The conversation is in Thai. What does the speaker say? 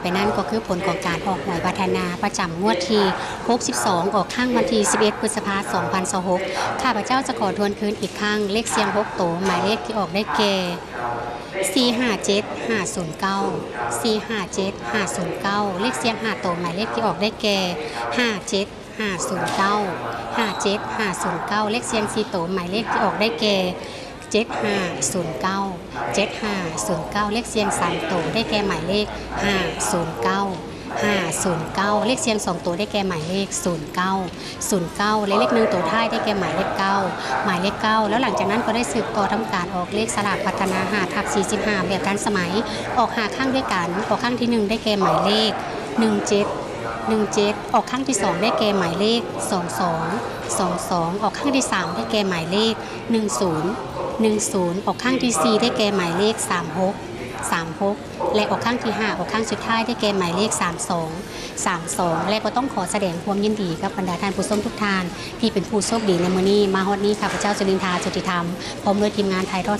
ไปนั่นก็คือผลของการออกหวยพัฒนาประจำงวดที่62ออกข้างวันที่11พฤษภาคม2026ข้าพเจ้าจะขอทวนคืนอีกครั้งเลขเสียง6โตหมายเลขที่ออกได้แก่457 509 457 509เลขเสียง5โตหมายเลขที่ออกได้แก่57 509 57 509เลขเสียง4โตหมายเลขที่ออกได้แก่7509 7509เลขเสียง3ตัวได้แก่หมายเลข509 509เลขเสียง2ตัวได้แก่หมายเลข09 09และเลข1ตัวท้ายได้แก่หมายเลข9หมายเลข9แล้วหลังจากนั้นก็ได้สืบต่อทำการออกเลขสลากพัฒนา5/45แบบทันสมัยออก5ข้างด้วยกันออกข้างที่1ได้แก่หมายเลข17ออกข้างที่2ได้แก่หมายเลข22ออกข้างที่3ได้แก่หมายเลข10ออกข้างที่4ได้แก่หมายเลข36และออกข้างที่5ออกข้างสุดท้ายได้แก่หมายเลข32และก็ต้องขอแสดงความยินดีกับบรรดาท่านผู้ชมทุกท่านที่เป็นผู้โชคดีในมื้อนี้มาฮอดนี้ข้าพเจ้าจรินทาจุติธรรมพร้อมด้วยทีมงานไทยทอด